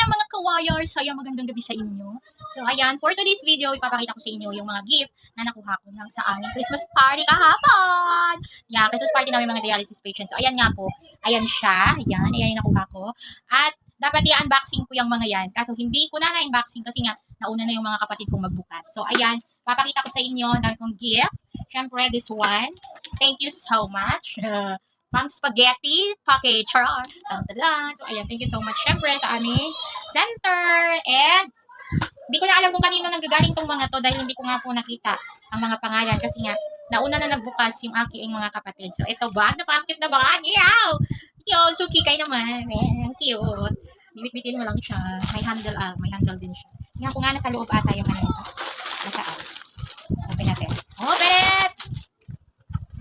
Ayan mga ka-warriors, so ayan magandang gabi sa inyo. So ayan, for today's video, ipapakita ko sa inyo yung mga gift na nakuha ko sa aming Christmas party kahapon. Yan, Christmas party namin mga dialysis patients. So ayan nga po, ayan siya, ayan yung nakuha ko. At dapat i-unboxing ko yung mga yan. Kaso hindi ko na unboxing kasi nga nauna na yung mga kapatid kong magbukas. So ayan, papakita ko sa inyo dahil kong gift. Siyempre, this one. Thank you so much. Pang spaghetti package. Charot. So, ayan. Thank you so much. Siyempre, sa aming center. And, hindi ko na alam kung kanino nanggagaling tong mga to dahil hindi ko nga po nakita ang mga pangalan kasi nga, nauna na nagbukas yung aking mga kapatid. So, ito ba? Napakit na ba? Yaw! Yun, so kikay naman. Ang cute. Bibit-bitin mo lang siya. May handle din siya. Tingnan ko nga nasa loob ata yung ano ito. Nasaan? Open natin. Open it!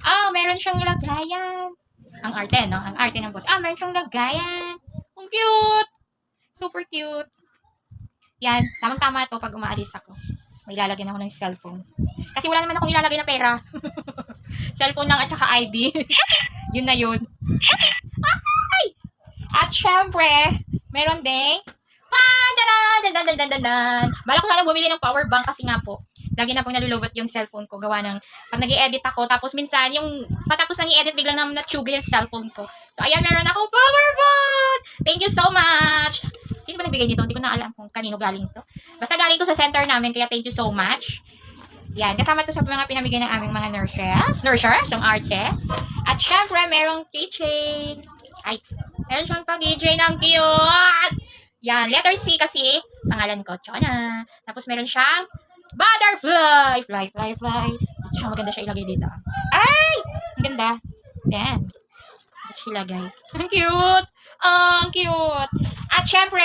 Oh, meron siyang lagayan. Ang arte, no? Ang arte ng boss. Meron siyang lagayan. Ang cute! Super cute. Yan, tamang-tama to pag umaalis ako. May lalagyan ako ng cellphone. Kasi wala naman akong ilalagay na pera. Cellphone lang at saka ID. Yun na yun. Ay! At syempre, meron ding bala ko sana bumili ng power bank kasi nga po, lagi na pong nalulobot yung cellphone ko gawa ng pag nag-i-edit ako tapos minsan yung patapos nang i-edit biglang naman natsuga yung cellphone ko. So ayan, meron akong power bank. Thank you so much. Sino ba nagbigay nito? Hindi ko na alam kung kanino galing to. Basta galing to sa center namin kaya thank you so much. Yan, kasama to sa mga pinamigay ng aming mga nurses, yung Arche. At syempre, merong keychain. Ay, meron siyang pang-keychain ang cute. Yan, letter C kasi, pangalan ko, Chona. Tapos meron siyang butterfly. Fly. Ito siya, maganda siya ilagay dito. Ay! Ang ganda. Yan. Ito siya ilagay. Ang cute. Ang cute. At syempre,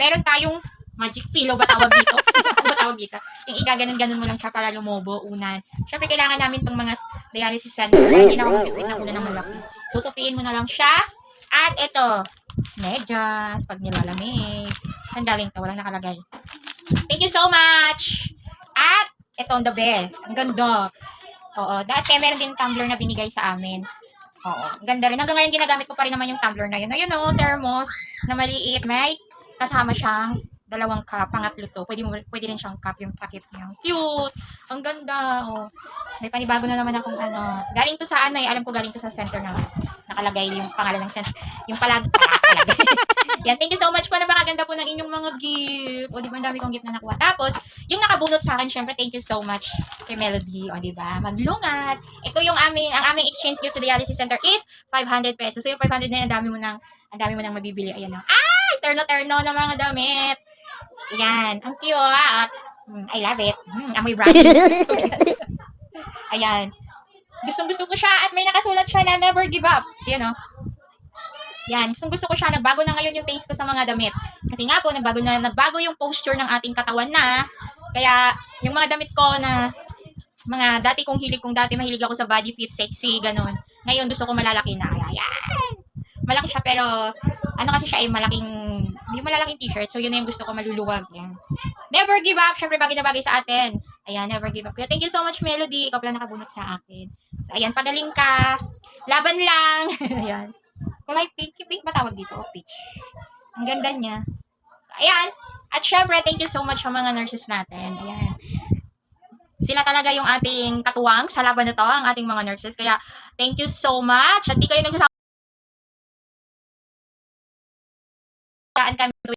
meron tayong magic pillow ba tawag dito? Ano ba tawag dito? Yung igaganon-ganon mo lang siya para lumobo, unan. Syempre, kailangan namin itong mga dialysis center. Hindi na ako mag-fit ng unan ng malaki. Tutupiin mo na lang siya. At ito, medyas, pag nilalamig. Sandaling to, walang nakalagay. Thank you so much! At, ito ang the best. Ang ganda. Oo, dati meron din tumbler na binigay sa amin. Oo, ang ganda rin. Hanggang ngayon ginagamit ko pa rin naman yung tumbler na yun. Ayun o, thermos na maliit. May kasama siyang dalawang cup, pangatlo to. Pwede rin siyang cup, yung takip niya. Cute! Ang ganda. Oh. May panibago na naman akong ano. Galing to sa ano eh. Alam ko galing to sa center na nakalagay yung pangalan ng center. Yung palagay. Yan, thank you so much po. Napakaganda po ng inyong mga gift. O, di ba, ang dami kong gift na nakuha. Tapos, yung nakabunot sa akin, syempre, thank you so much kay Melody. O, di ba, maglungat. Ito yung ang aming exchange gift sa dialysis center is 500 pesos. So, yung 500 na yun, ang dami mo nang mabibili. Ayan na. Ay! Terno na mga damit. Ayan, ang cute. I love it. Amoy brand new. Ayan. Gustong-gusto ko siya at may nakasulat siya na never give up. Yan o. Yan, gustong-gusto ko siya. Nagbago na ngayon yung taste ko sa mga damit. Kasi nga po, nagbago yung posture ng ating katawan na. Kaya, yung mga damit ko na mga dati mahilig ako sa body fit, sexy, ganun. Ngayon, gusto ko malalaki na. Ayan. Malaki siya pero, ano kasi siya ay hindi malalaking t-shirt. So, yun na yung gusto ko, maluluwag. Yan. Never give up. Syempre, bagay na bagay sa atin. Ayan, never give up. Kaya, thank you so much, Melody. Ikaw pala nakabunot sa akin. So, ayan, pagaling ka. Laban lang. Ayan. Kulay pink ba tawag dito? O, peach. Ang ganda niya. Ayan. At syempre, thank you so much sa mga nurses natin. Ayan. Sila talaga yung ating katuwang sa laban na to, ang ating mga nurses. Kaya, thank you so much. At di kayo nagsasama kami